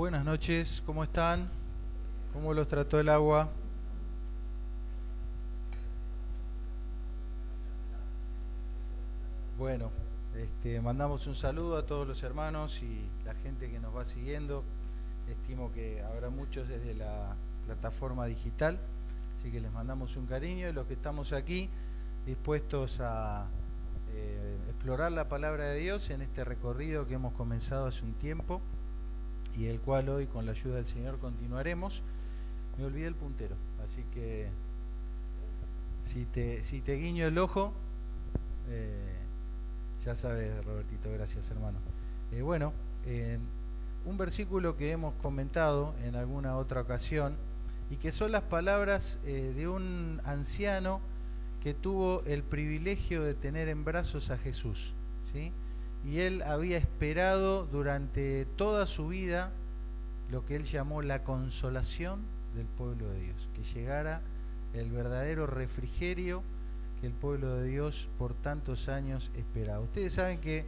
Buenas noches, ¿cómo están? ¿Cómo los trató el agua? Bueno, mandamos un saludo a todos los hermanos y la gente que nos va siguiendo. Estimo que habrá muchos desde la plataforma digital, así que les mandamos un cariño y los que estamos aquí dispuestos a explorar la palabra de Dios en este recorrido que hemos comenzado hace un tiempo y el cual hoy con la ayuda del Señor continuaremos. Me olvidé el puntero, así que si te guiño el ojo, eh, ya sabes, Robertito, gracias hermano. Bueno, eh, un versículo que hemos comentado en alguna otra ocasión y que son las palabras de un anciano que tuvo el privilegio de tener en brazos a Jesús, ¿sí? Y él había esperado durante toda su vida lo que él llamó la consolación del pueblo de Dios, que llegara el verdadero refrigerio que el pueblo de Dios por tantos años esperaba. Ustedes saben que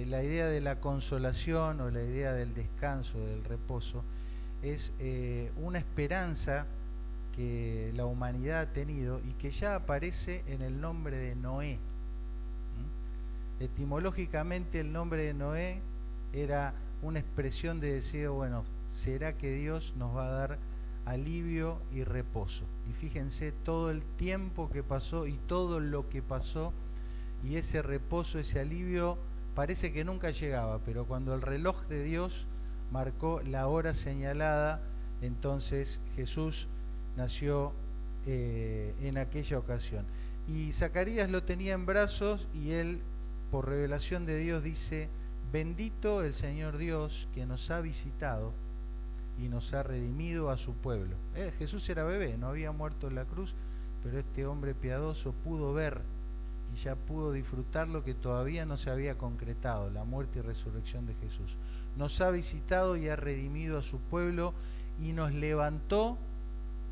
la idea de la consolación o la idea del descanso, del reposo, es una esperanza que la humanidad ha tenido y que ya aparece en el nombre de Noé. ¿Mm? Etimológicamente el nombre de Noé era una expresión de deseo, bueno, ¿será que Dios nos va a dar alivio y reposo? Y fíjense todo el tiempo que pasó y todo lo que pasó, y ese reposo, ese alivio parece que nunca llegaba, pero cuando el reloj de Dios marcó la hora señalada, entonces Jesús nació en aquella ocasión. Y Zacarías lo tenía en brazos y él, por revelación de Dios, dice: bendito el Señor Dios que nos ha visitado y nos ha redimido a su pueblo. Jesús era bebé, no había muerto en la cruz, pero este hombre piadoso pudo ver y ya pudo disfrutar lo que todavía no se había concretado, la muerte y resurrección de Jesús. Nos ha visitado y ha redimido a su pueblo y nos levantó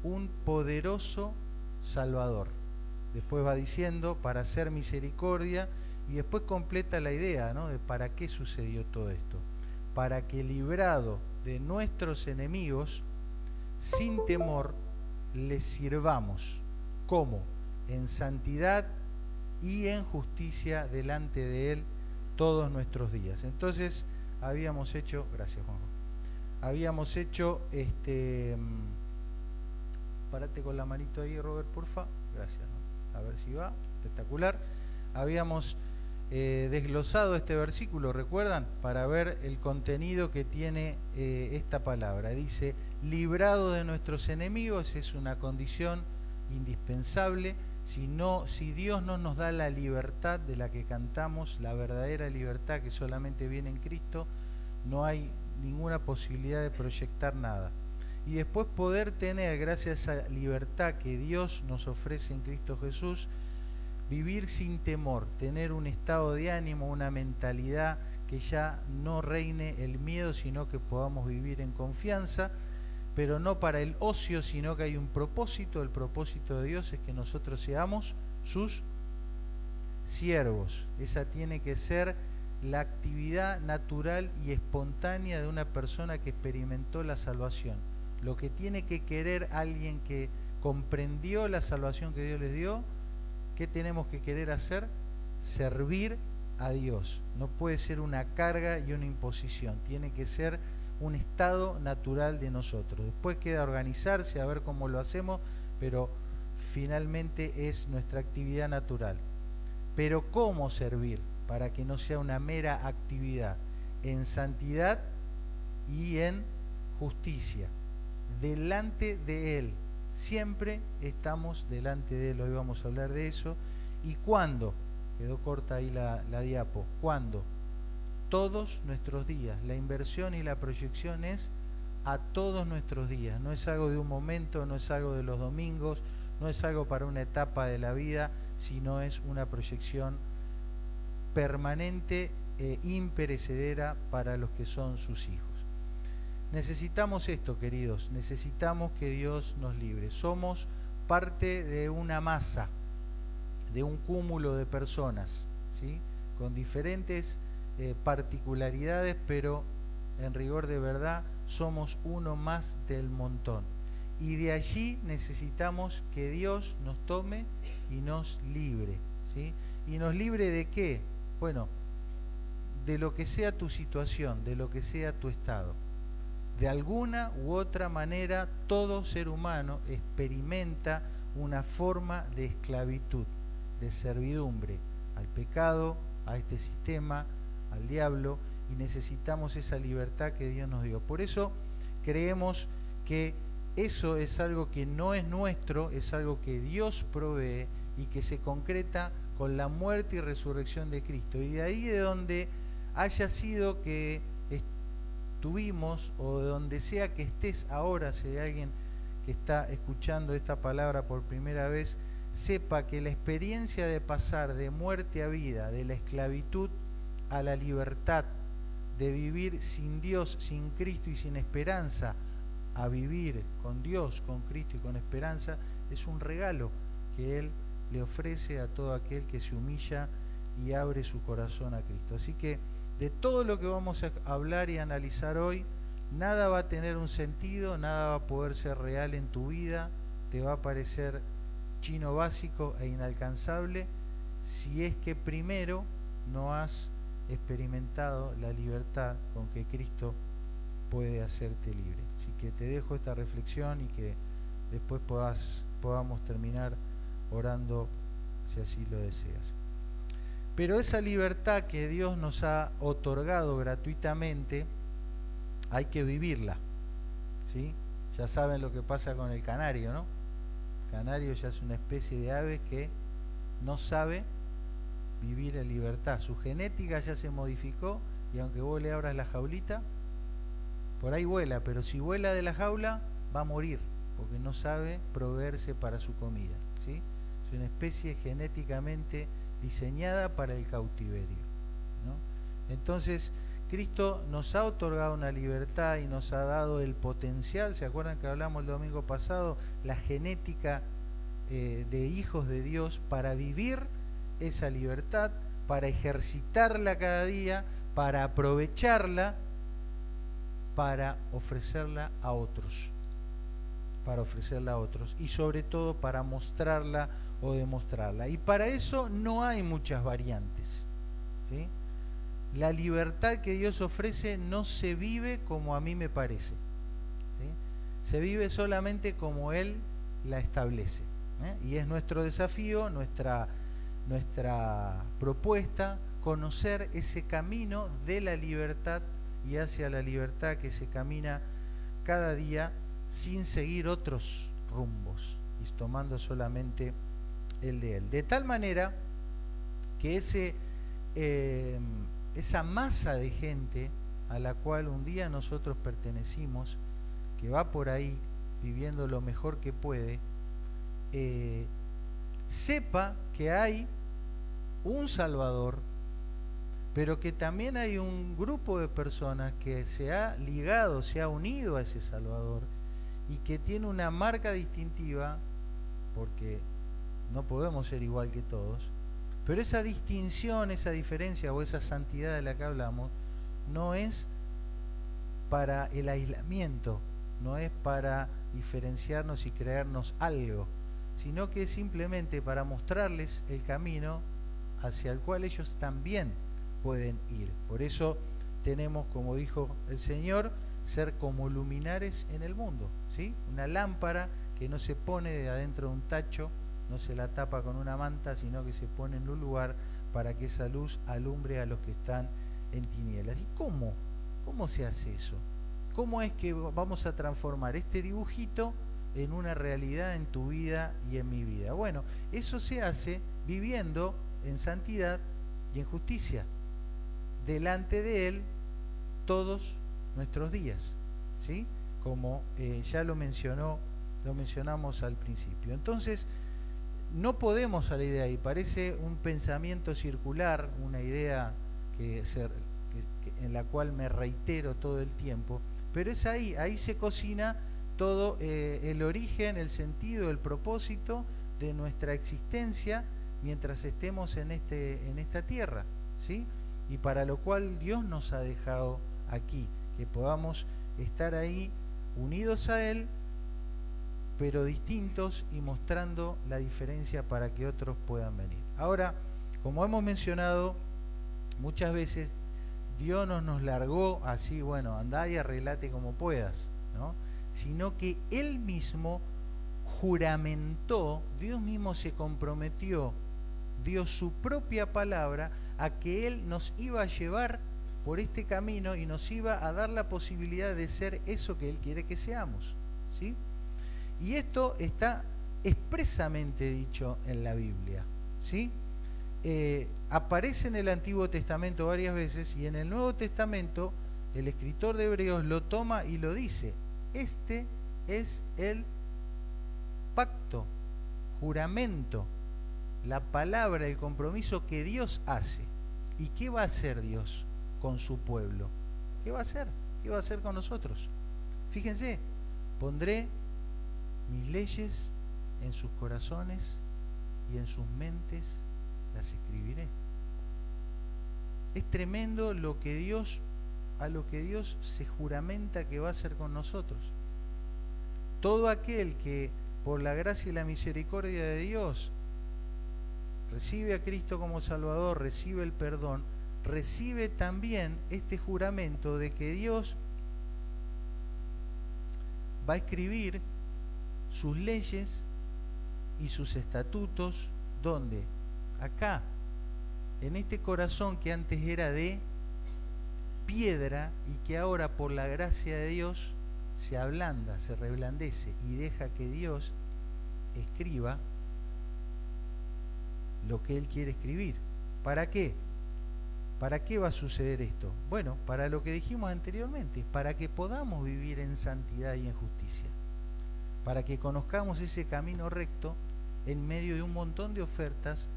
un poderoso Salvador. Después va diciendo, para hacer misericordia, y después completa la idea, ¿no?, de para qué sucedió todo esto. Para que, librado de nuestros enemigos, sin temor, les sirvamos. ¿Cómo? En santidad y en justicia delante de Él todos nuestros días. Entonces, habíamos hecho, gracias Juanjo, habíamos hecho parate con la manito ahí, Robert, porfa, gracias, ¿no? A ver si va, espectacular. Habíamos desglosado este versículo, ¿recuerdan? Para ver el contenido que tiene esta palabra. Dice, librado de nuestros enemigos, es una condición indispensable. Si Dios no nos da la libertad de la que cantamos, la verdadera libertad que solamente viene en Cristo, no hay ninguna posibilidad de proyectar nada. Y después poder tener, gracias a esa libertad que Dios nos ofrece en Cristo Jesús, vivir sin temor, tener un estado de ánimo, una mentalidad que ya no reine el miedo, sino que podamos vivir en confianza, pero no para el ocio, sino que hay un propósito. El propósito de Dios es que nosotros seamos sus siervos. Esa tiene que ser la actividad natural y espontánea de una persona que experimentó la salvación. Lo que tiene que querer alguien que comprendió la salvación que Dios les dio, ¿qué tenemos que querer hacer? Servir a Dios. No puede ser una carga y una imposición, tiene que ser un estado natural de nosotros. Después queda organizarse, a ver cómo lo hacemos, pero finalmente es nuestra actividad natural. Pero ¿cómo servir? Para que no sea una mera actividad, en santidad y en justicia, delante de Él. Siempre estamos delante de Él, hoy vamos a hablar de eso. ¿Y cuándo? Quedó corta ahí la diapo. ¿Cuándo? Todos nuestros días. La inversión y la proyección es a todos nuestros días. No es algo de un momento, no es algo de los domingos, no es algo para una etapa de la vida, sino es una proyección permanente e imperecedera para los que son sus hijos. Necesitamos esto, queridos, necesitamos que Dios nos libre. Somos parte de una masa, de un cúmulo de personas, ¿sí?, con diferentes particularidades, pero en rigor de verdad somos uno más del montón. Y de allí necesitamos que Dios nos tome y nos libre, ¿sí? ¿Y nos libre de qué? Bueno, de lo que sea tu situación, de lo que sea tu estado. De alguna u otra manera, todo ser humano experimenta una forma de esclavitud, de servidumbre al pecado, a este sistema, al diablo, y necesitamos esa libertad que Dios nos dio. Por eso creemos que eso es algo que no es nuestro, es algo que Dios provee y que se concreta con la muerte y resurrección de Cristo. Y de ahí de donde haya sido que estuvimos, o de donde sea que estés ahora, si hay alguien que está escuchando esta palabra por primera vez, sepa que la experiencia de pasar de muerte a vida, de la esclavitud a la libertad, de vivir sin Dios, sin Cristo y sin esperanza, a vivir con Dios, con Cristo y con esperanza, es un regalo que Él le ofrece a todo aquel que se humilla y abre su corazón a Cristo. Así que de todo lo que vamos a hablar y analizar hoy, nada va a tener un sentido, nada va a poder ser real en tu vida, te va a parecer chino básico e inalcanzable si es que primero no has experimentado la libertad con que Cristo puede hacerte libre. Así que te dejo esta reflexión y que después podamos terminar orando si así lo deseas. Pero esa libertad que Dios nos ha otorgado gratuitamente, hay que vivirla, ¿sí? Ya saben lo que pasa con el canario, ¿no? El canario ya es una especie de ave que no sabe vivir en libertad. Su genética ya se modificó y aunque vos le abras la jaulita, por ahí vuela, pero si vuela de la jaula va a morir porque no sabe proveerse para su comida, ¿sí? Es una especie genéticamente diseñada para el cautiverio, ¿no? Entonces Cristo nos ha otorgado una libertad y nos ha dado el potencial. ¿Se acuerdan que hablamos el domingo pasado? La genética de hijos de Dios para vivir esa libertad, para ejercitarla cada día, para aprovecharla, para ofrecerla a otros, y sobre todo para mostrarla o demostrarla. Y para eso no hay muchas variantes, ¿sí? La libertad que Dios ofrece no se vive como a mí me parece, ¿sí? Se vive solamente como Él la establece, ¿eh? Y es nuestro desafío, nuestra propuesta, conocer ese camino de la libertad y hacia la libertad que se camina cada día sin seguir otros rumbos y tomando solamente el de Él. De tal manera que esa masa de gente a la cual un día nosotros pertenecimos, que va por ahí viviendo lo mejor que puede, sepa que hay un Salvador, pero que también hay un grupo de personas que se ha ligado, se ha unido a ese Salvador y que tiene una marca distintiva, porque no podemos ser igual que todos, pero esa distinción, esa diferencia o esa santidad de la que hablamos no es para el aislamiento, no es para diferenciarnos y creernos algo, sino que es simplemente para mostrarles el camino hacia el cual ellos también pueden ir. Por eso tenemos, como dijo el Señor, ser como luminares en el mundo, ¿sí? Una lámpara que no se pone de adentro de un tacho, no se la tapa con una manta, sino que se pone en un lugar para que esa luz alumbre a los que están en tinieblas. ¿Y cómo? ¿Cómo se hace eso? ¿Cómo es que vamos a transformar este dibujito en una realidad en tu vida y en mi vida? Bueno, eso se hace viviendo en santidad y en justicia delante de Él todos nuestros días, ¿sí? Como ya lo mencionamos al principio. Entonces, no podemos salir de ahí. Parece un pensamiento circular, una idea en la cual me reitero todo el tiempo, pero es ahí se cocina todo el origen, el sentido, el propósito de nuestra existencia mientras estemos en esta tierra, ¿sí? Y para lo cual Dios nos ha dejado aquí, que podamos estar ahí unidos a Él, pero distintos y mostrando la diferencia para que otros puedan venir. Ahora, como hemos mencionado, muchas veces Dios no nos largó así, bueno, andá y arreglate como puedas, ¿no? Sino que Él mismo juramentó, Dios mismo se comprometió, dio su propia palabra a que Él nos iba a llevar por este camino y nos iba a dar la posibilidad de ser eso que Él quiere que seamos, ¿sí? Y esto está expresamente dicho en la Biblia, ¿sí? Aparece en el Antiguo Testamento varias veces y en el Nuevo Testamento el escritor de Hebreos lo toma y lo dice. Este es el pacto, juramento, la palabra, el compromiso que Dios hace. ¿Y qué va a hacer Dios con su pueblo? ¿Qué va a hacer? ¿Qué va a hacer con nosotros? Fíjense, pondré mis leyes en sus corazones y en sus mentes las escribiré. Es tremendo lo que Dios, a lo que Dios se juramenta que va a hacer con nosotros. Todo aquel que por la gracia y la misericordia de Dios recibe a Cristo como Salvador, recibe el perdón, recibe también este juramento de que Dios va a escribir sus leyes y sus estatutos, ¿dónde? Acá, en este corazón que antes era de piedra y que ahora por la gracia de Dios se ablanda, se reblandece y deja que Dios escriba lo que Él quiere escribir. ¿Para qué? ¿Para qué va a suceder esto? Bueno, para lo que dijimos anteriormente, para que podamos vivir en santidad y en justicia, para que conozcamos ese camino recto en medio de un montón de ofertas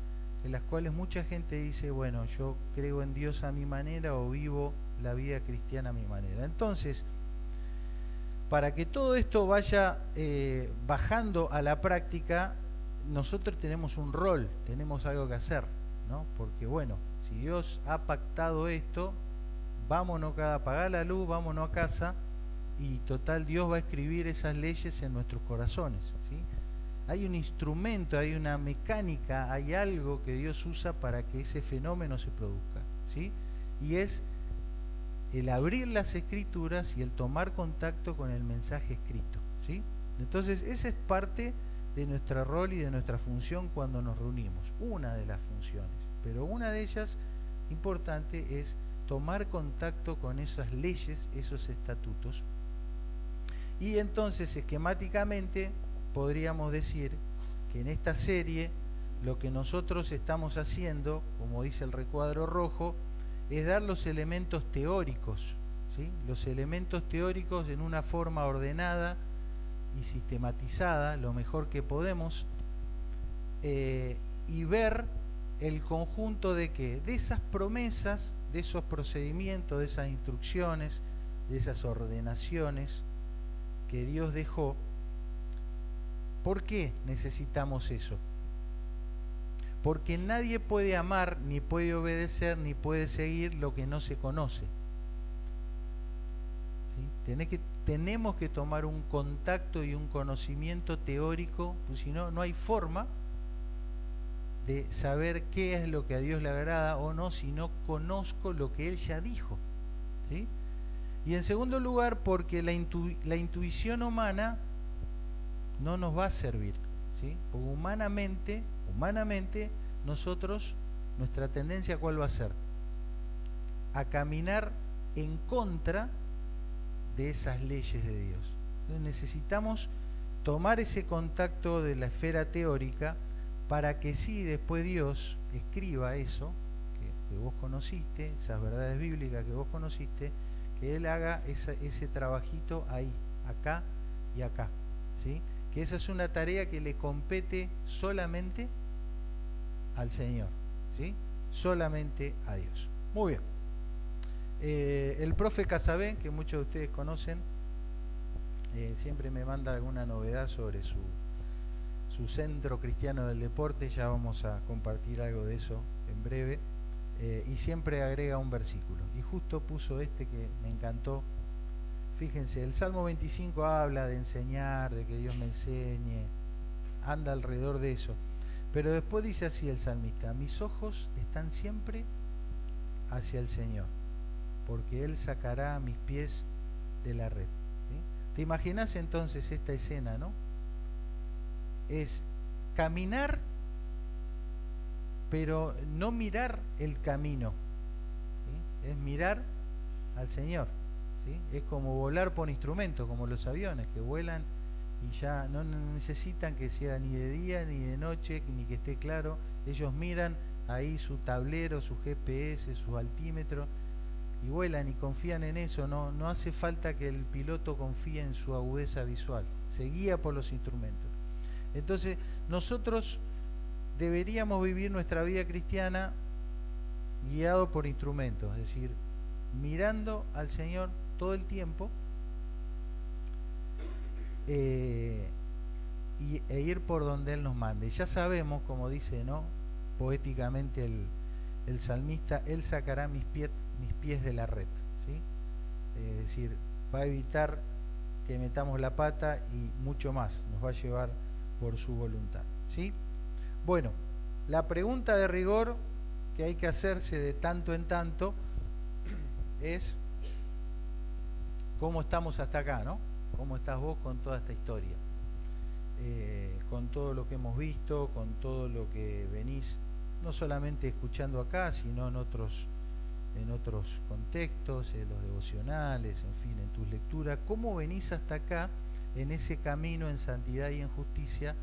en las cuales mucha gente dice, bueno, yo creo en Dios a mi manera o vivo la vida cristiana a mi manera. Entonces, para que todo esto vaya bajando a la práctica, nosotros tenemos un rol, tenemos algo que hacer, ¿no? Porque bueno, si Dios ha pactado esto, vámonos a apagar la luz, vámonos a casa y total Dios va a escribir esas leyes en nuestros corazones, ¿sí? Hay un instrumento, hay una mecánica, hay algo que Dios usa para que ese fenómeno se produzca, ¿sí? Y es el abrir las escrituras y el tomar contacto con el mensaje escrito, ¿sí? Entonces esa es parte de nuestro rol y de nuestra función cuando nos reunimos, una de las funciones, pero una de ellas importante es tomar contacto con esas leyes, esos estatutos. Y entonces esquemáticamente podríamos decir que en esta serie lo que nosotros estamos haciendo, como dice el recuadro rojo, es dar los elementos teóricos, ¿sí? Los elementos teóricos en una forma ordenada y sistematizada, lo mejor que podemos, y ver el conjunto de ¿qué? De esas promesas, de esos procedimientos, de esas instrucciones, de esas ordenaciones que Dios dejó. ¿Por qué necesitamos eso? Porque nadie puede amar, ni puede obedecer, ni puede seguir lo que no se conoce. ¿Sí? Tenemos que tomar un contacto y un conocimiento teórico, pues si no, no hay forma de saber qué es lo que a Dios le agrada o no, si no conozco lo que Él ya dijo, ¿sí? Y en segundo lugar, porque la intuición humana no nos va a servir, ¿sí? Porque humanamente, nosotros, nuestra tendencia, ¿cuál va a ser? A caminar en contra de esas leyes de Dios. Entonces necesitamos tomar ese contacto de la esfera teórica para que sí después Dios escriba eso que vos conociste, esas verdades bíblicas que vos conociste, que Él haga ese trabajito ahí, acá y acá, ¿sí? Que esa es una tarea que le compete solamente al Señor, ¿sí? Solamente a Dios. Muy bien. El profe Casabén, que muchos de ustedes conocen, siempre me manda alguna novedad sobre su centro cristiano del deporte. Ya vamos a compartir algo de eso en breve. Y siempre agrega un versículo. Y justo puso este que me encantó. Fíjense, el Salmo 25 habla de enseñar, de que Dios me enseñe, anda alrededor de eso. Pero después dice así el salmista: mis ojos están siempre hacia el Señor, porque Él sacará mis pies de la red. ¿Sí? ¿Te imaginas entonces esta escena, no? Es caminar, pero no mirar el camino, ¿sí? Es mirar al Señor, ¿sí? Es como volar por instrumento, como los aviones que vuelan y ya no necesitan que sea ni de día ni de noche ni que esté claro. Ellos miran ahí su tablero, su GPS, su altímetro y vuelan y confían en eso. No hace falta que el piloto confíe en su agudeza visual, se guía por los instrumentos. Entonces nosotros deberíamos vivir nuestra vida cristiana guiado por instrumentos, es decir, mirando al Señor todo el tiempo, e ir por donde Él nos mande. Ya sabemos, como dice, ¿no?, poéticamente el salmista: Él sacará mis pies de la red, ¿sí? Es decir, va a evitar que metamos la pata y mucho más, nos va a llevar por su voluntad, ¿sí? Bueno, la pregunta de rigor que hay que hacerse de tanto en tanto es: ¿cómo estamos hasta acá, no? ¿Cómo estás vos con toda esta historia? Con todo lo que hemos visto, con todo lo que venís, no solamente escuchando acá, sino en otros contextos, en los devocionales, en fin, en tus lecturas. ¿Cómo venís hasta acá en ese camino en santidad y en justicia,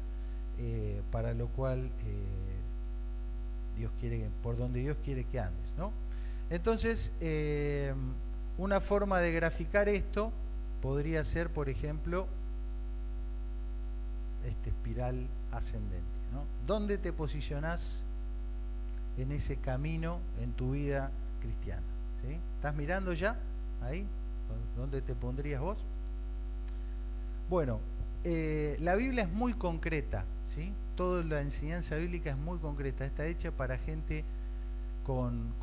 para lo cual Dios quiere, por donde Dios quiere que andes, ¿no? Entonces, una forma de graficar esto podría ser, por ejemplo, este espiral ascendente, ¿no? ¿Dónde te posicionás en ese camino en tu vida cristiana? ¿Sí? ¿Estás mirando ya ahí? ¿Dónde te pondrías vos? Bueno, la Biblia es muy concreta, ¿sí? Toda la enseñanza bíblica es muy concreta, está hecha para gente con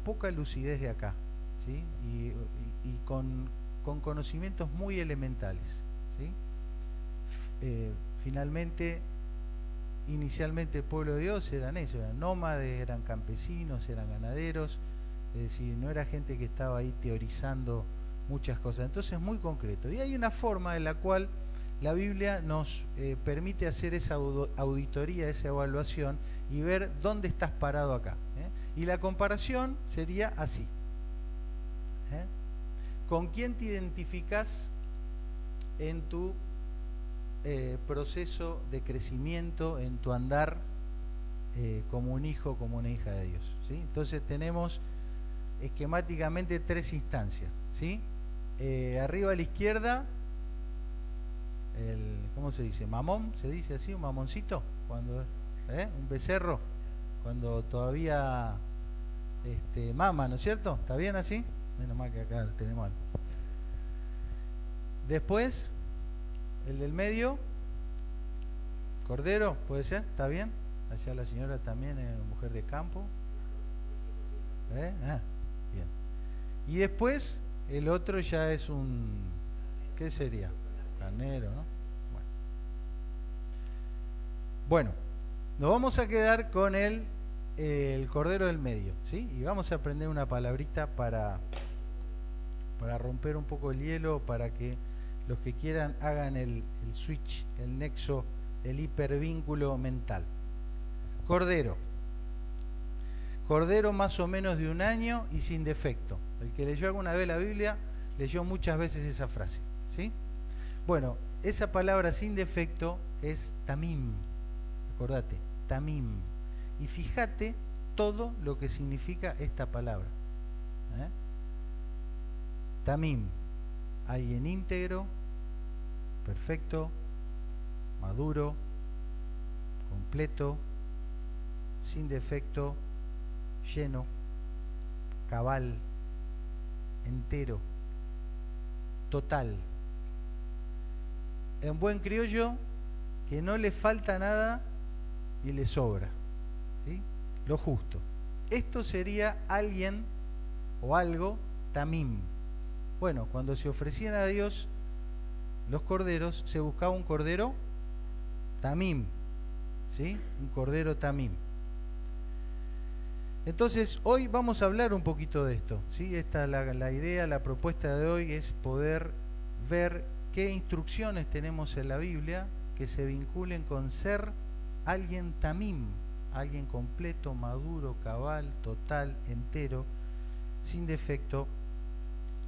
poca lucidez de acá, ¿sí? Y con conocimientos muy elementales, ¿sí? Finalmente, inicialmente el pueblo de Dios eran ellos, eran nómades, eran campesinos, eran ganaderos, es decir, no era gente que estaba ahí teorizando muchas cosas. Entonces es muy concreto. Y hay una forma en la cual la Biblia nos permite hacer esa auditoría, esa evaluación y ver dónde estás parado acá, ¿eh? Y la comparación sería así, ¿eh? ¿Con quién te identificás en tu proceso de crecimiento, en tu andar como un hijo, como una hija de Dios, ¿sí? Entonces tenemos esquemáticamente tres instancias, ¿sí? Arriba a la izquierda, ¿cómo se dice? Mamón, ¿se dice así? ¿Un mamoncito? Cuando, un becerro, cuando todavía mama, ¿no es cierto? ¿Está bien así? Menos mal que acá tenemos algo. Después, el del medio, cordero, ¿puede ser? ¿Está bien? Allá la señora también es mujer de campo. Bien. Y después, el otro ya es un... ¿qué sería? Carnero, ¿no? Bueno, nos vamos a quedar con el cordero del medio, ¿sí? Y vamos a aprender una palabrita para romper un poco el hielo, para que los que quieran hagan el switch, el nexo, el hipervínculo mental. Cordero. Cordero más o menos de 1 año y sin defecto. El que leyó alguna vez la Biblia, leyó muchas veces esa frase, ¿sí? Bueno, esa palabra sin defecto es tamim. Acordate, tamim. Y fíjate todo lo que significa esta palabra, ¿eh? Tamim, alguien íntegro, perfecto, maduro, completo, sin defecto, lleno, cabal, entero, total. En buen criollo, que no le falta nada y le sobra, ¿sí? Lo justo. Esto sería alguien o algo tamim, Bueno, cuando se ofrecían a Dios los corderos, se buscaba un cordero tamim, ¿sí? Un cordero tamim. Entonces, hoy vamos a hablar un poquito de esto, ¿sí? Esta es la idea, la propuesta de hoy es poder ver qué instrucciones tenemos en la Biblia que se vinculen con ser alguien tamim, alguien completo, maduro, cabal, total, entero, sin defecto,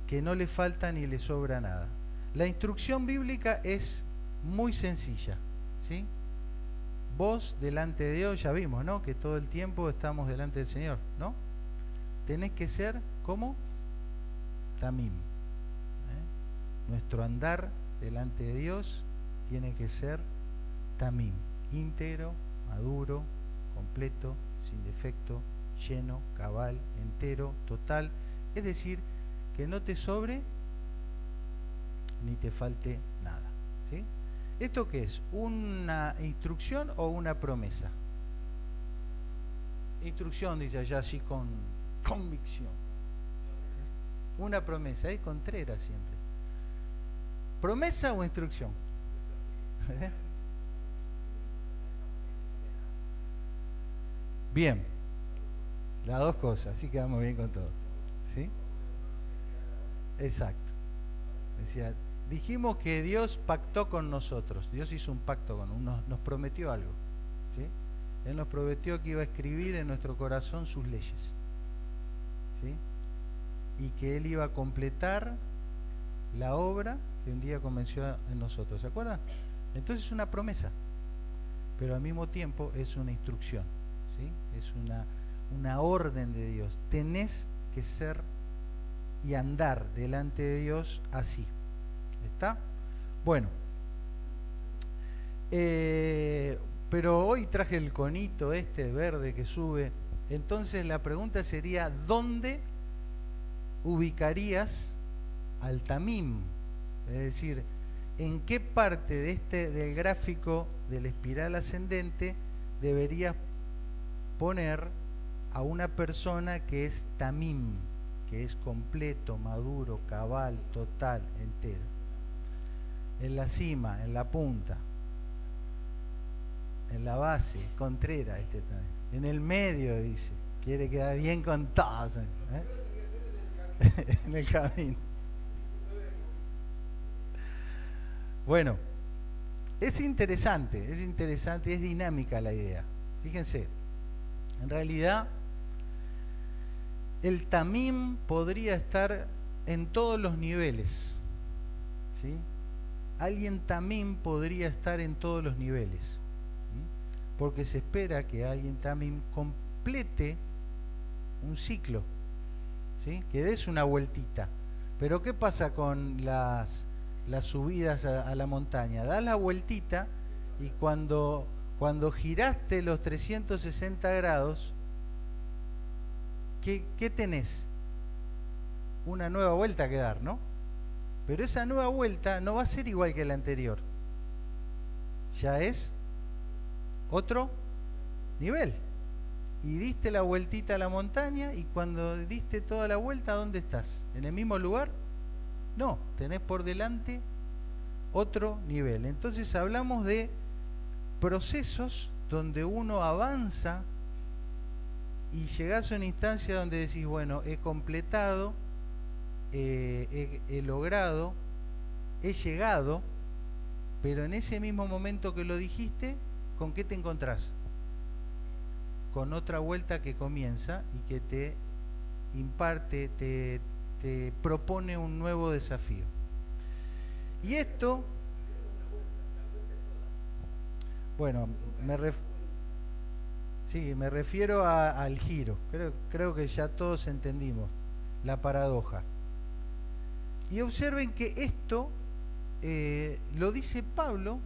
que no le falta ni le sobra nada. La instrucción bíblica es muy sencilla, ¿sí? Vos delante de Dios, ya vimos, ¿no? Que todo el tiempo estamos delante del Señor, ¿no? Tenés que ser como tamim. Nuestro andar delante de Dios tiene que ser tamim, íntegro, maduro, completo, sin defecto, lleno, cabal, entero, total. Es decir, que no te sobre ni te falte nada, ¿sí? ¿Esto qué es? ¿Una instrucción o una promesa? Instrucción, dice allá así con convicción. ¿Sí? Una promesa, es Contreras siempre. ¿Promesa o instrucción? Bien, las dos cosas, así que vamos bien con todo. ¿Sí? Exacto. Decía, dijimos que Dios pactó con nosotros. Dios hizo un pacto con nos prometió algo, ¿sí? Él nos prometió que iba a escribir en nuestro corazón sus leyes, ¿sí? Y que Él iba a completar la obra que un día comenzó en nosotros. ¿Se acuerdan? Entonces es una promesa, pero al mismo tiempo es una instrucción, ¿sí? Es una orden de Dios. Tenés que ser y andar delante de Dios así. ¿Está? Bueno, pero hoy traje el conito este verde que sube. Entonces la pregunta sería, ¿dónde ubicarías al tamim? Es decir, ¿en qué parte de del gráfico de la espiral ascendente deberías poner a una persona que es tamim, que es completo, maduro, cabal, total, entero? En la cima, en la punta, en la base, Contreras este también. En el medio, dice, quiere quedar bien con todos, en el camino. Bueno, es interesante, es dinámica la idea. Fíjense, en realidad el tamim podría estar en todos los niveles, ¿sí? Alguien tamim podría estar en todos los niveles, ¿sí? Porque se espera que alguien tamim complete un ciclo, ¿sí? Que des una vueltita. Pero ¿qué pasa con las subidas a la montaña? Das la vueltita y cuando giraste los 360 grados, ¿qué tenés? Una nueva vuelta que dar, ¿no? Pero esa nueva vuelta no va a ser igual que la anterior. Ya es otro nivel. Y diste la vueltita a la montaña y cuando diste toda la vuelta, ¿dónde estás? ¿En el mismo lugar? No, tenés por delante otro nivel. Entonces hablamos de procesos donde uno avanza y llegás a una instancia donde decís, bueno, he completado, he logrado, he llegado, pero en ese mismo momento que lo dijiste, ¿con qué te encontrás? Con otra vuelta que comienza y que te imparte, te propone un nuevo desafío. Y esto, bueno, me refiero al giro. Creo que ya todos entendimos la paradoja. Y observen que esto lo dice Pablo,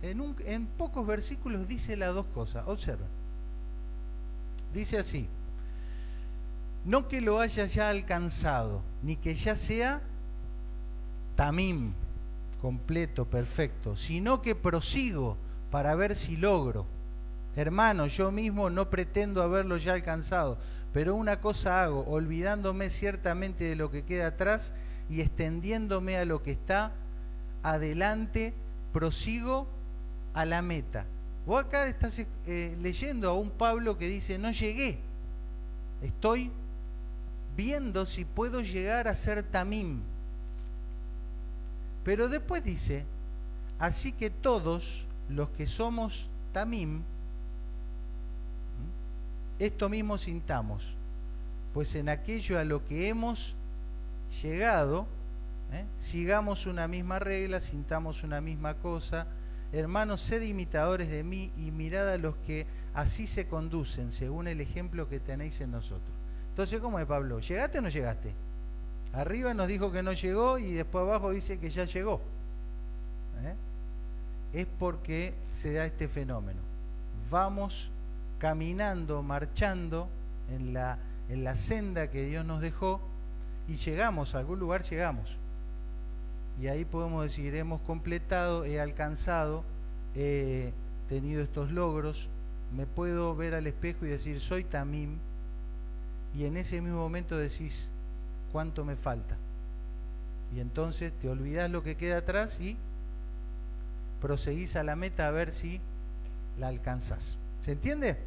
en pocos versículos dice las dos cosas. Observen. Dice así: no que lo haya ya alcanzado, ni que ya sea tamim, completo, perfecto, sino que prosigo para ver si logro. Hermano, yo mismo no pretendo haberlo ya alcanzado, pero una cosa hago, olvidándome ciertamente de lo que queda atrás y extendiéndome a lo que está adelante, prosigo a la meta. Vos acá estás leyendo a un Pablo que dice, no llegué, estoy viendo si puedo llegar a ser tamim. Pero después dice, así que todos los que somos tamim, esto mismo sintamos, pues en aquello a lo que hemos llegado, sigamos una misma regla, sintamos una misma cosa. Hermanos, sed imitadores de mí y mirad a los que así se conducen, según el ejemplo que tenéis en nosotros. Entonces, ¿cómo es, Pablo? ¿Llegaste o no llegaste? Arriba nos dijo que no llegó y después abajo dice que ya llegó. Es porque se da este fenómeno. Vamos caminando, marchando en la senda que Dios nos dejó y llegamos, a algún lugar llegamos. Y ahí podemos decir, hemos completado, he alcanzado, he tenido estos logros, me puedo ver al espejo y decir, soy tamim, y en ese mismo momento decís, ¿cuánto me falta? Y entonces te olvidás lo que queda atrás y proseguís a la meta a ver si la alcanzás. ¿Se entiende?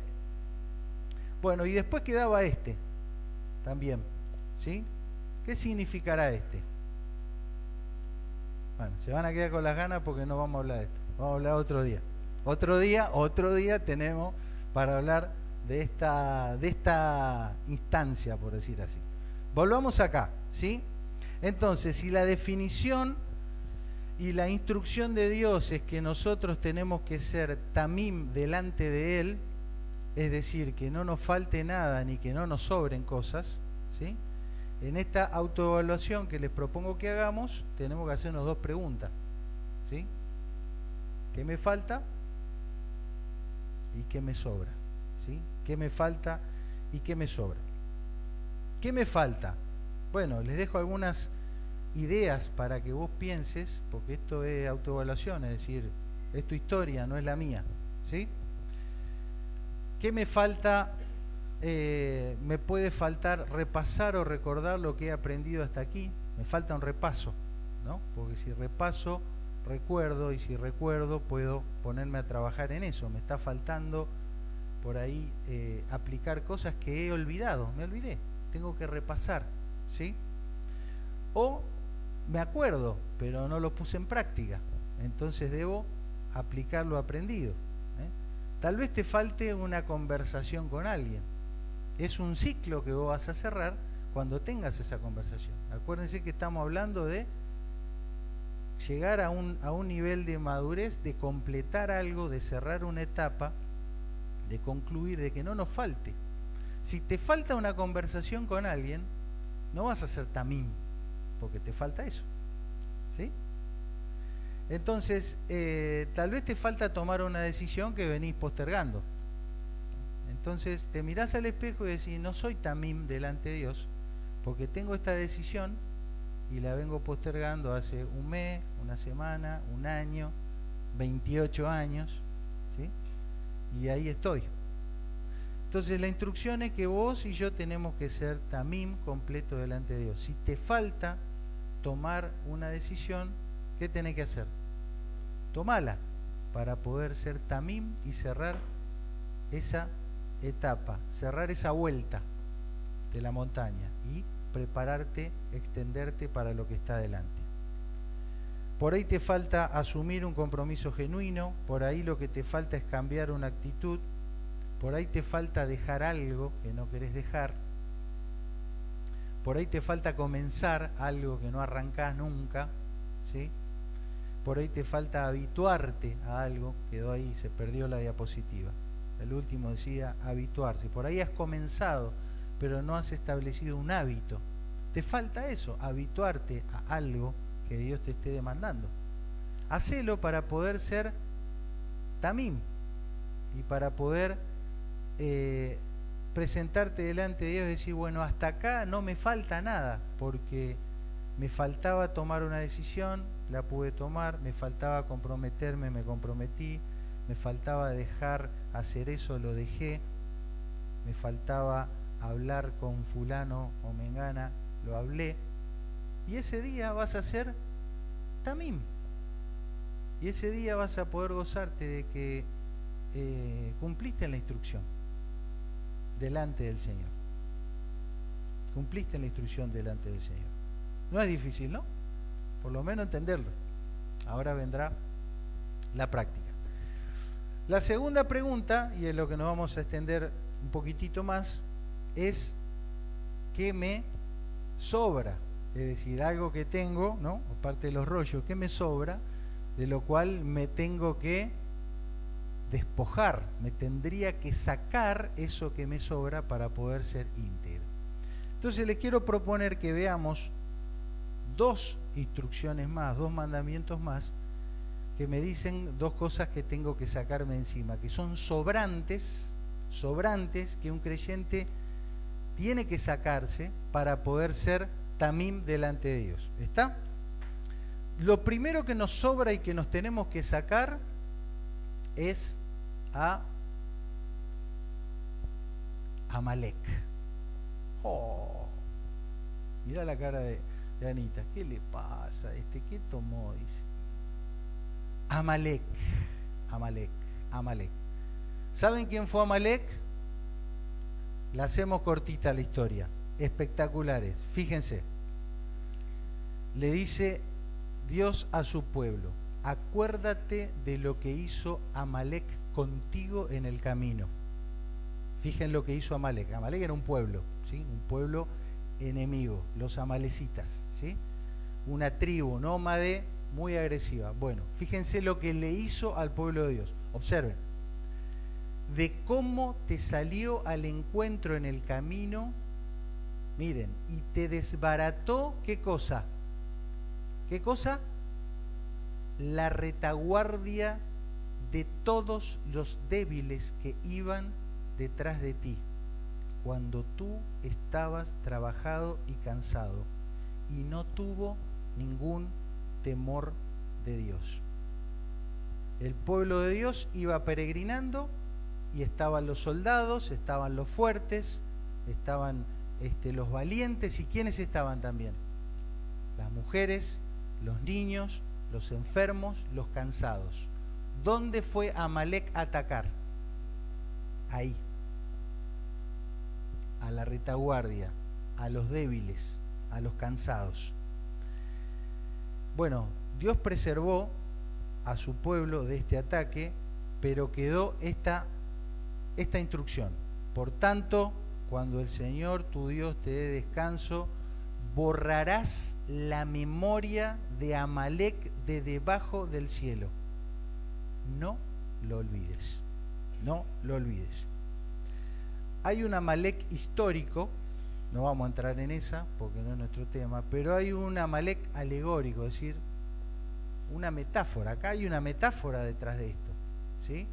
Bueno, y después quedaba este también, ¿sí? ¿Qué significará este? Bueno, se van a quedar con las ganas porque no vamos a hablar de esto. Vamos a hablar otro día. Otro día tenemos para hablar de esta instancia, por decir así. Volvamos acá, ¿sí? Entonces, si la definición y la instrucción de Dios es que nosotros tenemos que ser tamim delante de Él, es decir, que no nos falte nada ni que no nos sobren cosas, ¿sí? En esta autoevaluación que les propongo que hagamos, tenemos que hacernos dos preguntas, ¿sí? ¿Qué me falta y qué me sobra? ¿Sí? ¿Qué me falta y qué me sobra? ¿Qué me falta? Bueno, les dejo algunas ideas para que vos pienses, porque esto es autoevaluación, es decir, es tu historia, no es la mía, ¿sí? ¿Qué me falta? Me puede faltar repasar o recordar lo que he aprendido hasta aquí. Me falta un repaso, ¿no? Porque si repaso, recuerdo, y si recuerdo, puedo ponerme a trabajar en eso. Me está faltando por ahí aplicar cosas que he olvidado. Me olvidé, tengo que repasar, ¿sí? O me acuerdo, pero no lo puse en práctica. Entonces debo aplicar lo aprendido. Tal vez te falte una conversación con alguien. Es un ciclo que vos vas a cerrar cuando tengas esa conversación. Acuérdense que estamos hablando de llegar a un nivel de madurez, de completar algo, de cerrar una etapa, de concluir, de que no nos falte. Si te falta una conversación con alguien, no vas a ser tamim, porque te falta eso, ¿sí? Entonces, tal vez te falta tomar una decisión que venís postergando. Entonces te mirás al espejo y decís, no soy tamim delante de Dios, porque tengo esta decisión y la vengo postergando hace un mes, una semana, un año, 28 años, ¿sí? Y ahí estoy. Entonces la instrucción es que vos y yo tenemos que ser tamim completo delante de Dios. Si te falta tomar una decisión, ¿qué tenés que hacer? Tomala para poder ser tamim y cerrar esa etapa, cerrar esa vuelta de la montaña y prepararte, extenderte para lo que está delante. Por ahí te falta asumir un compromiso genuino, por ahí lo que te falta es cambiar una actitud, por ahí te falta dejar algo que no querés dejar, por ahí te falta comenzar algo que no arrancás nunca, ¿sí? Por ahí te falta habituarte a algo, quedó ahí, se perdió la diapositiva. El último decía habituarse. Por ahí has comenzado, pero no has establecido un hábito. Te falta eso, habituarte a algo que Dios te esté demandando. Hacelo para poder ser tamim y para poder presentarte delante de Dios y decir, bueno, hasta acá no me falta nada, porque me faltaba tomar una decisión, la pude tomar, me faltaba comprometerme, me comprometí, me faltaba dejar hacer eso, lo dejé, me faltaba hablar con fulano o mengana, lo hablé, Y ese día vas a ser tamim. Y ese día vas a poder gozarte de que cumpliste en la instrucción delante del Señor. Cumpliste en la instrucción delante del Señor. No es difícil, ¿no? Por lo menos entenderlo. Ahora vendrá la práctica. La segunda pregunta, y es lo que nos vamos a extender un poquitito más, es ¿qué me sobra? Es decir, algo que tengo, ¿no? Aparte de los rollos, ¿qué me sobra? De lo cual me tengo que despojar, me tendría que sacar eso que me sobra para poder ser íntegro. Entonces les quiero proponer que veamos dos instrucciones más, dos mandamientos más, que me dicen dos cosas que tengo que sacarme encima, que son sobrantes, que un creyente tiene que sacarse para poder ser tamim delante de Dios. ¿Está? Lo primero que nos sobra y que nos tenemos que sacar es a Amalek. Oh, mira la cara de Anita. ¿Qué le pasa? ¿Qué tomó? Dice. Amalek. ¿Saben quién fue Amalek? La hacemos cortita la historia. Espectaculares. Fíjense. Le dice Dios a su pueblo: acuérdate de lo que hizo Amalek contigo en el camino. Fíjense lo que hizo Amalek. Amalek era un pueblo, ¿sí? Un pueblo enemigo, los amalecitas, ¿sí? Una tribu nómade muy agresiva. Bueno, fíjense lo que le hizo al pueblo de Dios. Observen. De cómo te salió al encuentro en el camino, miren, y te desbarató, ¿qué cosa? ¿Qué cosa? La retaguardia de todos los débiles que iban detrás de ti, cuando tú estabas trabajado y cansado, y no tuvo ningún temor de Dios. El pueblo de Dios iba peregrinando y estaban los soldados, estaban los fuertes, estaban los valientes. ¿Y quiénes estaban también? Las mujeres, los niños, los enfermos, los cansados. ¿Dónde fue Amalek a atacar? Ahí, a la retaguardia, a los débiles, a los cansados. Bueno, Dios preservó a su pueblo de este ataque, pero quedó esta instrucción: por tanto, cuando el Señor tu Dios te dé descanso, borrarás la memoria de Amalek de debajo del cielo. No lo olvides. No lo olvides. Hay un Amalek histórico, no vamos a entrar en esa porque no es nuestro tema, pero hay un Amalek alegórico, es decir, una metáfora. Acá hay una metáfora detrás de esto, ¿sí?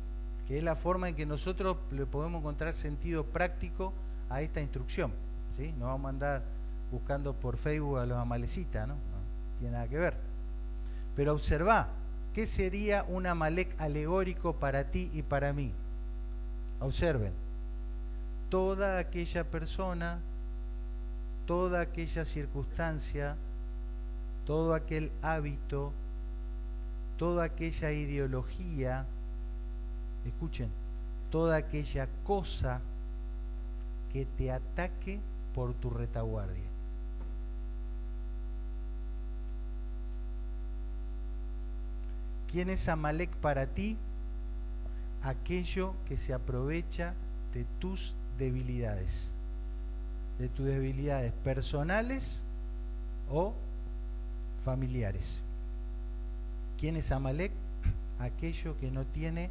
Que es la forma en que nosotros le podemos encontrar sentido práctico a esta instrucción, ¿sí? No vamos a andar buscando por Facebook a los amalecitas, ¿no? No tiene nada que ver. Pero observa, ¿qué sería un Amalek alegórico para ti y para mí? Observen, toda aquella persona, toda aquella circunstancia, todo aquel hábito, toda aquella ideología, escuchen, toda aquella cosa que te ataque por tu retaguardia. ¿Quién es Amalek para ti? Aquello que se aprovecha de tus debilidades personales o familiares. ¿Quién es Amalek? Aquello que no tiene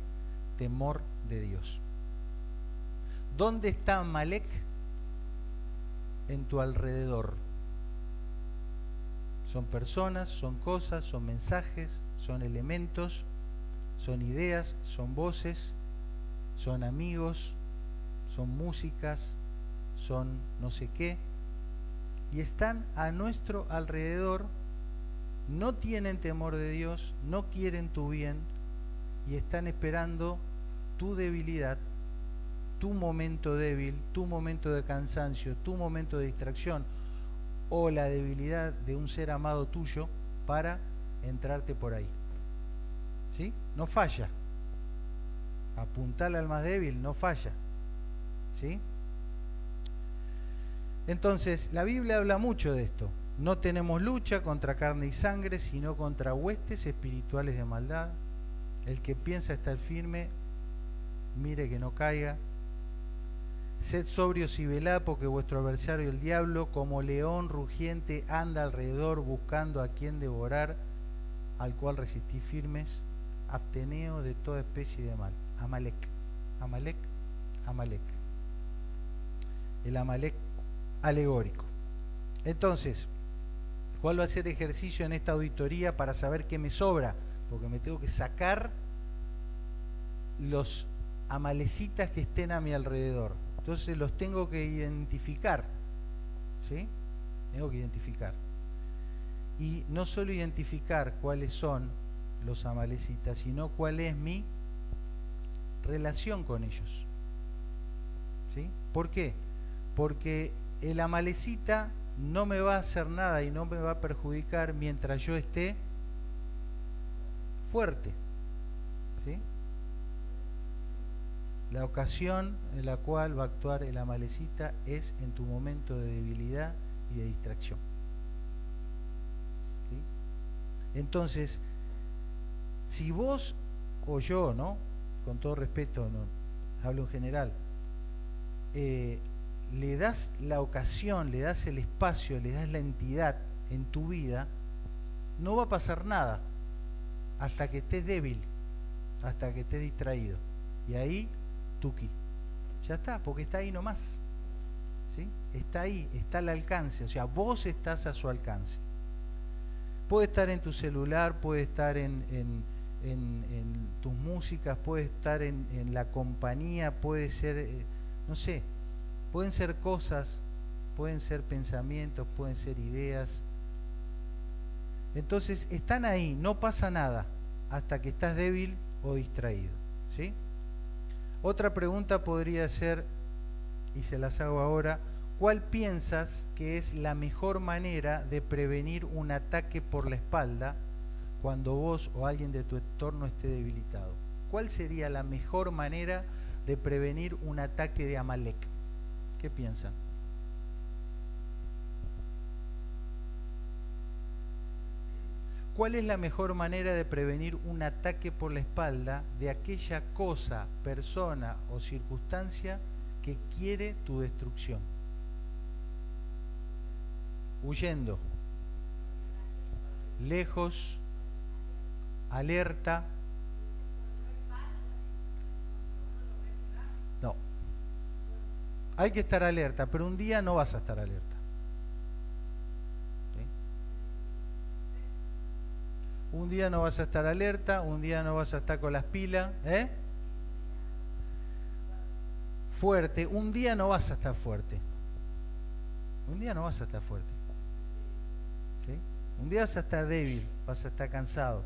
temor de Dios. ¿Dónde está Amalek? En tu alrededor. Son personas, son cosas, son mensajes, son elementos, son ideas, son voces, son amigos, son músicas, son no sé qué, y están a nuestro alrededor, no tienen temor de Dios, no quieren tu bien, y están esperando tu debilidad, tu momento débil, tu momento de cansancio, tu momento de distracción, o la debilidad de un ser amado tuyo para entrarte por ahí. ¿Sí? No falla. Apuntale al más débil, no falla. ¿Sí? Entonces, la Biblia habla mucho de esto. No tenemos lucha contra carne y sangre, sino contra huestes espirituales de maldad. El que piensa estar firme, mire que no caiga. Sed sobrios y velad, porque vuestro adversario el diablo, como león rugiente, anda alrededor buscando a quien devorar, al cual resistís firmes. Absteneos de toda especie de mal. Amalek, Amalek, Amalek. El Amalek alegórico. Entonces, ¿cuál va a ser el ejercicio en esta auditoría para saber qué me sobra? Porque me tengo que sacar los amalecitas que estén a mi alrededor. Entonces los tengo que identificar. ¿Sí? Tengo que identificar. Y no solo identificar cuáles son los amalecitas, sino cuál es mi relación con ellos. ¿Sí? ¿Por qué? Porque el amalecita no me va a hacer nada y no me va a perjudicar mientras yo esté fuerte. ¿Sí? La ocasión en la cual va a actuar el amalecita es en tu momento de debilidad y de distracción. ¿Sí? Entonces, si vos o yo, ¿no? Con todo respeto, no hablo en general, le das la ocasión, le das el espacio, le das la entidad en tu vida, no va a pasar nada hasta que estés débil, hasta que estés distraído. Y ahí, tuki. Ya está, porque está ahí nomás. ¿Sí? Está ahí, está al alcance. O sea, vos estás a su alcance. Puede estar en tu celular, puede estar en tus músicas, puede estar en la compañía, puede ser, no sé, pueden ser cosas, pueden ser pensamientos, pueden ser ideas. Entonces están ahí, no pasa nada hasta que estás débil o distraído. ¿Sí? Otra pregunta podría ser, y se las hago ahora, ¿cuál piensas que es la mejor manera de prevenir un ataque por la espalda cuando vos o alguien de tu entorno esté debilitado? ¿Cuál sería la mejor manera de prevenir un ataque de Amalek? ¿Qué piensan? ¿Cuál es la mejor manera de prevenir un ataque por la espalda de aquella cosa, persona o circunstancia que quiere tu destrucción? Huyendo, lejos, alerta. No. Hay que estar alerta, pero un día no vas a estar alerta. Un día no vas a estar alerta, un día no vas a estar con las pilas, fuerte, un día no vas a estar fuerte. Un día no vas a estar fuerte. ¿Sí? Un día vas a estar débil, vas a estar cansado.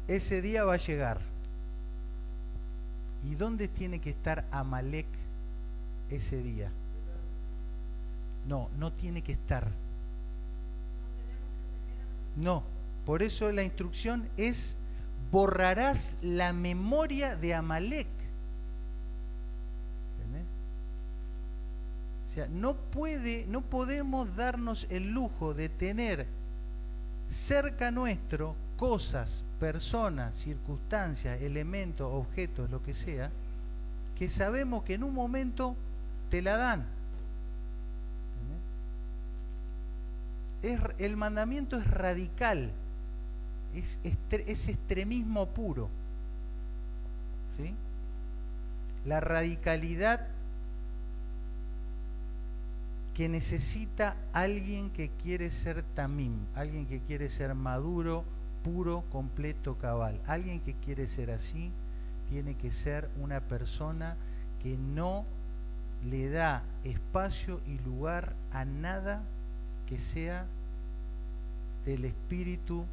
Ese día va a llegar. ¿Y dónde tiene que estar Amalek ese día? No, no tiene que estar. No, por eso la instrucción es: borrarás la memoria de Amalek. ¿Entendés? O sea, no podemos darnos el lujo de tener cerca nuestro cosas, personas, circunstancias, elementos, objetos, lo que sea, que sabemos que en un momento te la dan. El mandamiento es radical, es extremismo puro. ¿Sí? La radicalidad que necesita alguien que quiere ser tamim, alguien que quiere ser maduro, puro, completo, cabal. Alguien que quiere ser así tiene que ser una persona que no le da espacio y lugar a nada que sea del espíritu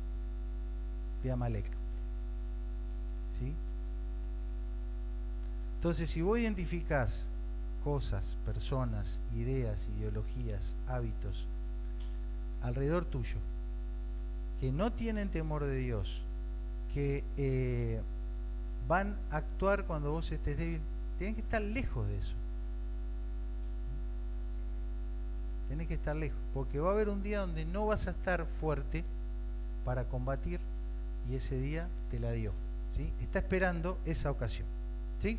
de Amalek. ¿Sí? Entonces, si vos identificás cosas, personas, ideas, ideologías, hábitos alrededor tuyo que no tienen temor de Dios, que van a actuar cuando vos estés débil, tenés que estar lejos de eso. Tenés que estar lejos, porque va a haber un día donde no vas a estar fuerte para combatir y ese día te la dio, ¿sí? Está esperando esa ocasión, ¿sí?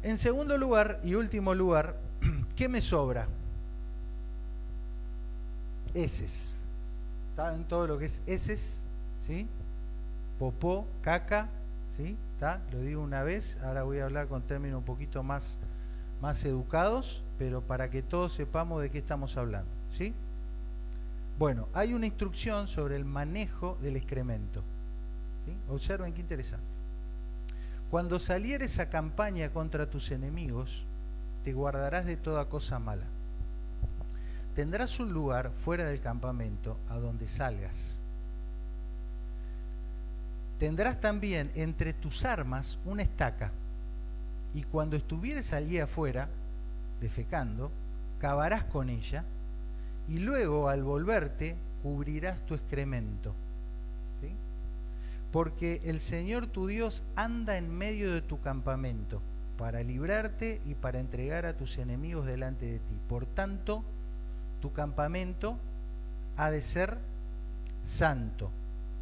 En segundo lugar y último lugar, ¿qué me sobra? Heces. ¿Saben todo lo que es heces? ¿Sí? Popó, caca, ¿sí? ¿Está? Lo digo una vez, ahora voy a hablar con términos un poquito más educados, pero para que todos sepamos de qué estamos hablando, ¿sí? Bueno, hay una instrucción sobre el manejo del excremento, ¿sí? Observen qué interesante. Cuando salieres a campaña contra tus enemigos, te guardarás de toda cosa mala. Tendrás un lugar fuera del campamento a donde salgas. Tendrás también entre tus armas una estaca, y cuando estuvieres allí afuera, defecando, cavarás con ella, y luego al volverte cubrirás tu excremento. ¿Sí? Porque el Señor tu Dios anda en medio de tu campamento para librarte y para entregar a tus enemigos delante de ti. Por tanto, tu campamento ha de ser santo,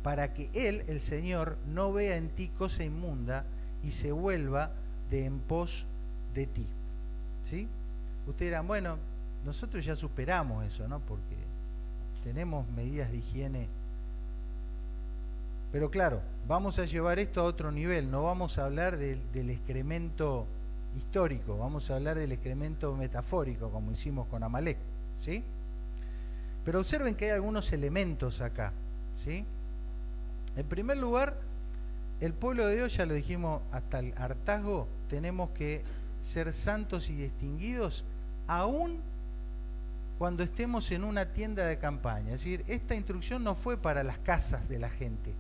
para que Él, el Señor, no vea en ti cosa inmunda y se vuelva de en pos de ti. ¿Sí? Ustedes dirán, bueno, nosotros ya superamos eso, ¿no? Porque tenemos medidas de higiene. Pero claro, vamos a llevar esto a otro nivel, no vamos a hablar del excremento histórico, vamos a hablar del excremento metafórico, como hicimos con Amalek, ¿sí? Pero observen que hay algunos elementos acá, ¿sí? En primer lugar, el pueblo de Dios, ya lo dijimos hasta el hartazgo, tenemos que ser santos y distinguidos aún cuando estemos en una tienda de campaña. Es decir, esta instrucción no fue para las casas de la gente,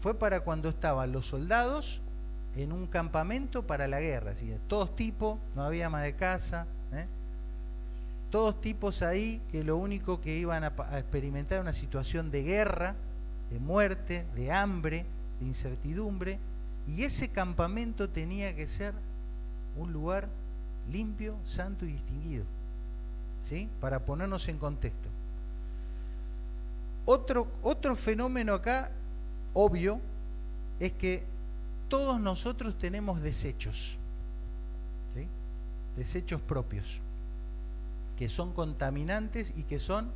fue para cuando estaban los soldados en un campamento para la guerra. Así, todos tipos, no había más de casa, todos tipos ahí que lo único que iban a experimentar una situación de guerra, de muerte, de hambre, de incertidumbre, y ese campamento tenía que ser un lugar limpio, santo y distinguido, ¿sí? Para ponernos en contexto. Otro fenómeno acá obvio es que todos nosotros tenemos desechos, ¿sí? Desechos propios, que son contaminantes y que son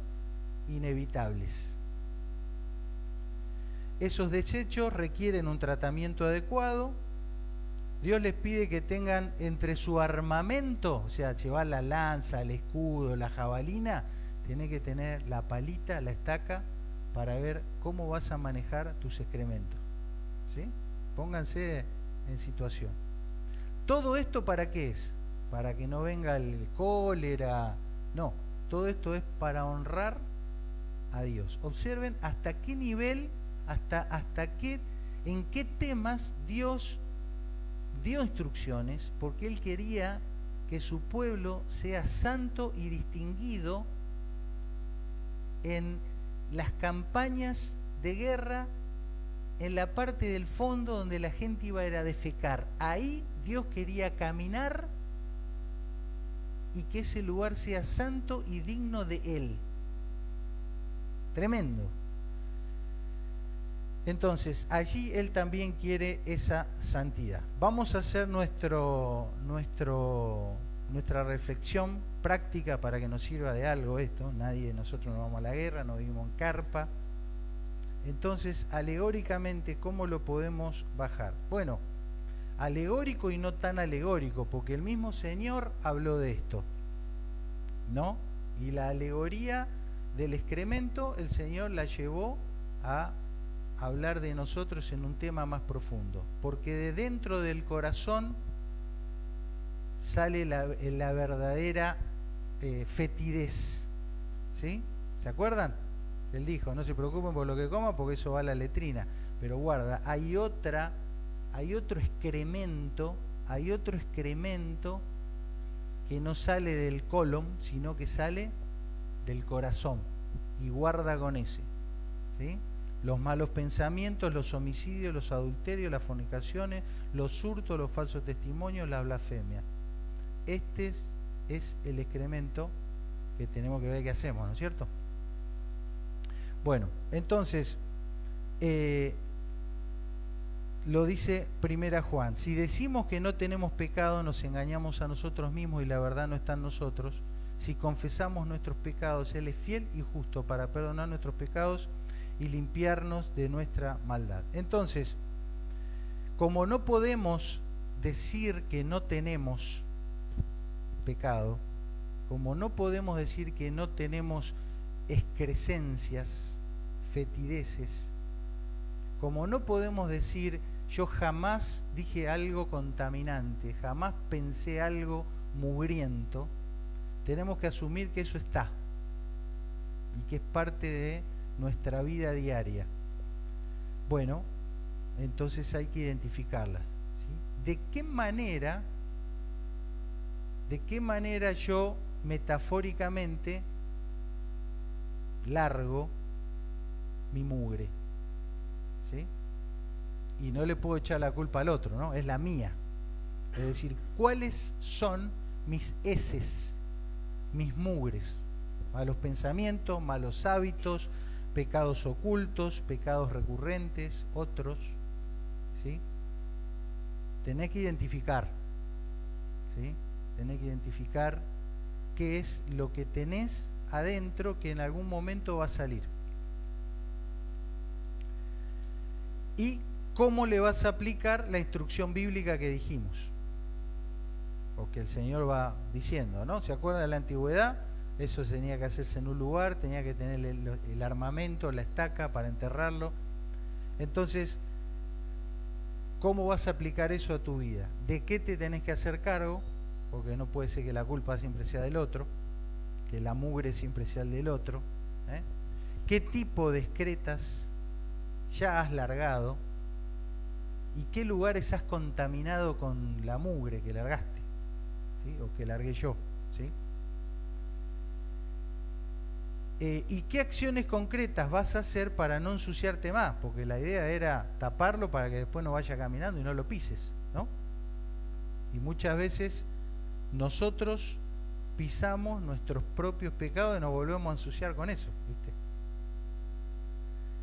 inevitables. Esos desechos requieren un tratamiento adecuado. Dios les pide que tengan entre su armamento, o sea, llevar la lanza, el escudo, la jabalina, tiene que tener la palita, la estaca, para ver cómo vas a manejar tus excrementos, ¿sí? Pónganse en situación. ¿Todo esto para qué es? Para que no venga el cólera. No, todo esto es para honrar a Dios. Observen hasta qué nivel, en qué temas Dios dio instrucciones, porque Él quería que su pueblo sea santo y distinguido en las campañas de guerra, en la parte del fondo donde la gente iba a ir a defecar. Ahí Dios quería caminar y que ese lugar sea santo y digno de Él. Tremendo. Entonces, allí Él también quiere esa santidad. Vamos a hacer nuestra reflexión práctica para que nos sirva de algo esto. Nadie de nosotros nos vamos a la guerra, no vivimos en carpa. Entonces, alegóricamente, ¿cómo lo podemos bajar? Bueno, alegórico y no tan alegórico, porque el mismo Señor habló de esto, ¿no? Y la alegoría del excremento, el Señor la llevó a hablar de nosotros en un tema más profundo, porque de dentro del corazón sale la verdadera fetidez, ¿sí? ¿Se acuerdan? Él dijo, no se preocupen por lo que coman porque eso va a la letrina, pero guarda, hay otra hay otro excremento que no sale del colon, sino que sale del corazón, y guarda con ese, ¿sí? Los malos pensamientos, los homicidios, los adulterios, las fornicaciones, los hurtos, los falsos testimonios, la blasfemia. Este es el excremento que tenemos que ver qué hacemos, ¿no es cierto? Bueno, entonces, lo dice Primera Juan: si decimos que no tenemos pecado, nos engañamos a nosotros mismos y la verdad no está en nosotros. Si confesamos nuestros pecados, Él es fiel y justo para perdonar nuestros pecados y limpiarnos de nuestra maldad. Entonces, como no podemos decir que no tenemos pecado, como no podemos decir que no tenemos excrescencias, fetideces, como no podemos decir yo jamás dije algo contaminante, jamás pensé algo mugriento, tenemos que asumir que eso está y que es parte de nuestra vida diaria. Bueno, entonces hay que identificarlas, ¿sí? ¿De qué manera yo metafóricamente largo mi mugre? ¿Sí? Y no le puedo echar la culpa al otro, ¿no? Es la mía. Es decir, ¿cuáles son mis heces, mis mugres? Malos pensamientos, malos hábitos, pecados ocultos, pecados recurrentes, otros, ¿sí? Tenés que identificar, ¿sí? Tenés que identificar qué es lo que tenés adentro que en algún momento va a salir. Y cómo le vas a aplicar la instrucción bíblica que dijimos, o que el Señor va diciendo, ¿no? ¿Se acuerdan de la antigüedad? Eso tenía que hacerse en un lugar, tenía que tener el armamento, la estaca para enterrarlo. Entonces, ¿cómo vas a aplicar eso a tu vida? ¿De qué te tenés que hacer cargo? Porque no puede ser que la culpa siempre sea del otro, que la mugre siempre sea el del otro, ¿eh? ¿Qué tipo de excretas ya has largado? ¿Y qué lugares has contaminado con la mugre que largaste? ¿Sí? O que largué yo, ¿sí? ¿Y qué acciones concretas vas a hacer para no ensuciarte más? Porque la idea era taparlo para que después no vaya caminando y no lo pises, ¿no? Y muchas veces nosotros pisamos nuestros propios pecados y nos volvemos a ensuciar con eso, ¿viste?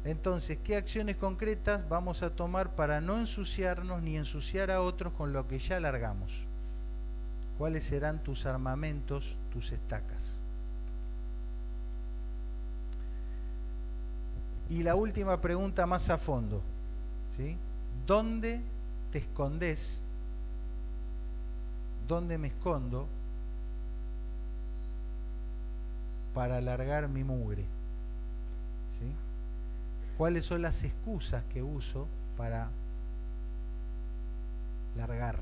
Entonces, ¿qué acciones concretas vamos a tomar para no ensuciarnos ni ensuciar a otros con lo que ya largamos? ¿Cuáles serán tus armamentos, tus estacas? Y la última pregunta más a fondo, ¿sí? ¿Dónde te escondes? ¿Dónde me escondo para largar mi mugre? ¿Sí? ¿Cuáles son las excusas que uso para largar?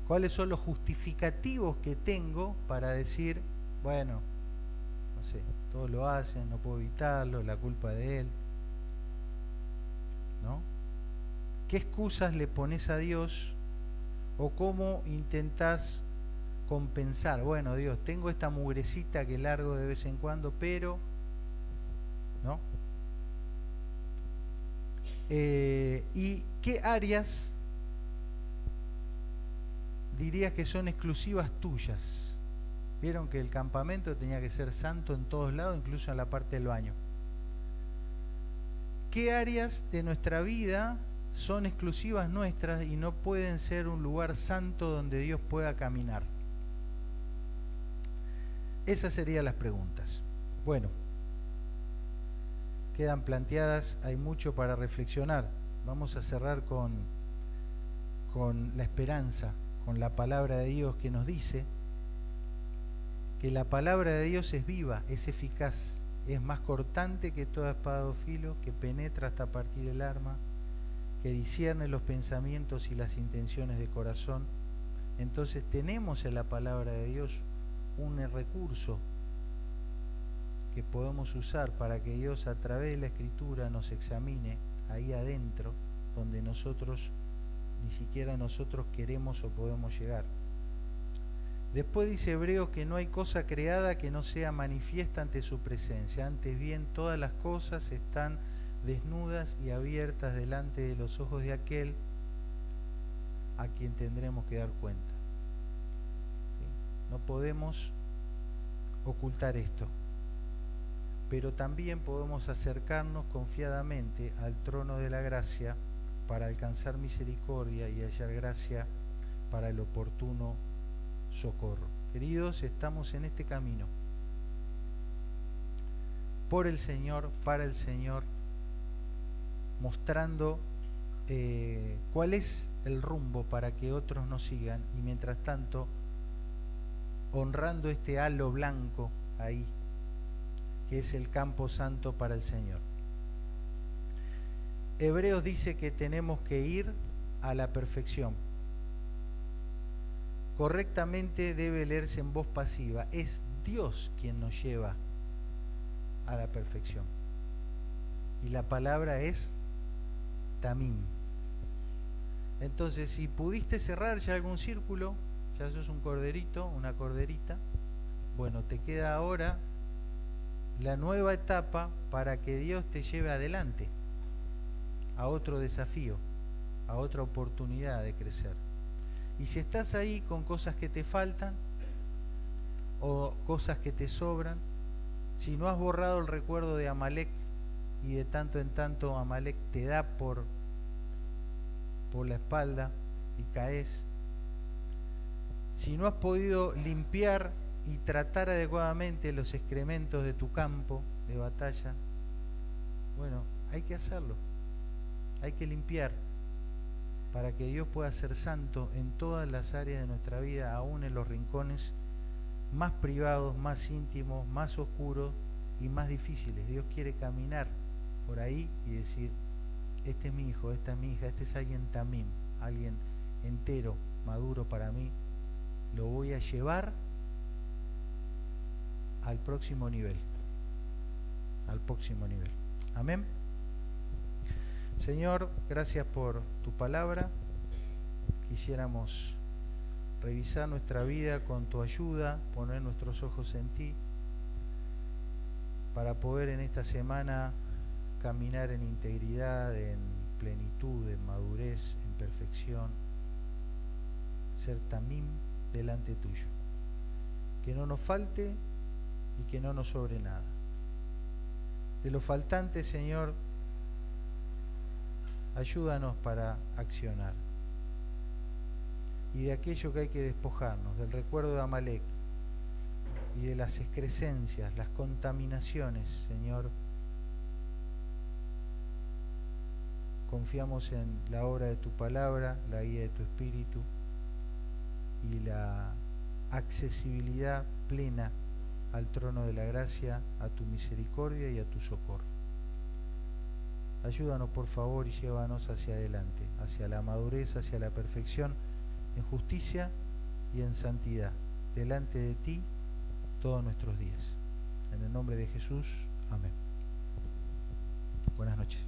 ¿Cuáles son los justificativos que tengo para decir, bueno, no sé, todos lo hacen, no puedo evitarlo, la culpa de él, ¿no? ¿Qué excusas le pones a Dios o cómo intentás compensar? Bueno, Dios, tengo esta mugrecita que largo de vez en cuando, pero, ¿no? ¿Y qué áreas dirías que son exclusivas tuyas? Vieron que el campamento tenía que ser santo en todos lados, incluso en la parte del baño. ¿Qué áreas de nuestra vida son exclusivas nuestras y no pueden ser un lugar santo donde Dios pueda caminar? Esas serían las preguntas. Bueno, quedan planteadas, hay mucho para reflexionar. Vamos a cerrar con la esperanza, con la palabra de Dios que nos dice que la palabra de Dios es viva, es eficaz, es más cortante que toda espada de filo, que penetra hasta partir el alma, que discierne los pensamientos y las intenciones de corazón. Entonces tenemos en la palabra de Dios un recurso que podemos usar para que Dios a través de la Escritura nos examine ahí adentro, donde nosotros, ni siquiera nosotros queremos o podemos llegar. Después dice Hebreos que no hay cosa creada que no sea manifiesta ante su presencia. Antes bien, todas las cosas están desnudas y abiertas delante de los ojos de aquel a quien tendremos que dar cuenta. ¿Sí? No podemos ocultar esto, pero también podemos acercarnos confiadamente al trono de la gracia para alcanzar misericordia y hallar gracia para el oportuno socorro. Queridos, estamos en este camino por el Señor, para el Señor, mostrando cuál es el rumbo para que otros nos sigan, y mientras tanto honrando este halo blanco ahí, que es el campo santo para el Señor. Hebreos dice que tenemos que ir a la perfección. Correctamente debe leerse en voz pasiva. Es Dios quien nos lleva a la perfección. Y la palabra es tamim. Entonces, si pudiste cerrar ya algún círculo, ya sos un corderito, una corderita, bueno, te queda ahora la nueva etapa para que Dios te lleve adelante a otro desafío, a otra oportunidad de crecer. Y si estás ahí con cosas que te faltan o cosas que te sobran, si no has borrado el recuerdo de Amalek y de tanto en tanto Amalek te da por la espalda y caes, si no has podido limpiar y tratar adecuadamente los excrementos de tu campo de batalla, bueno, hay que hacerlo, hay que limpiar para que Dios pueda ser santo en todas las áreas de nuestra vida, aún en los rincones más privados, más íntimos, más oscuros y más difíciles. Dios quiere caminar por ahí y decir: este es mi hijo, esta es mi hija, este es alguien tamim, alguien entero, maduro para mí, lo voy a llevar al próximo nivel, al próximo nivel. Amén. Señor, gracias por tu palabra. Quisiéramos revisar nuestra vida con tu ayuda, poner nuestros ojos en ti, para poder en esta semana caminar en integridad, en plenitud, en madurez, en perfección, ser tamim delante tuyo. Que no nos falte y que no nos sobre nada. De lo faltante, Señor, ayúdanos para accionar. Y de aquello que hay que despojarnos, del recuerdo de Amalek y de las excrescencias, las contaminaciones, Señor, confiamos en la obra de tu palabra, la guía de tu Espíritu y la accesibilidad plena al trono de la gracia, a tu misericordia y a tu socorro. Ayúdanos, por favor, y llévanos hacia adelante, hacia la madurez, hacia la perfección, en justicia y en santidad, delante de ti todos nuestros días. En el nombre de Jesús, amén. Buenas noches.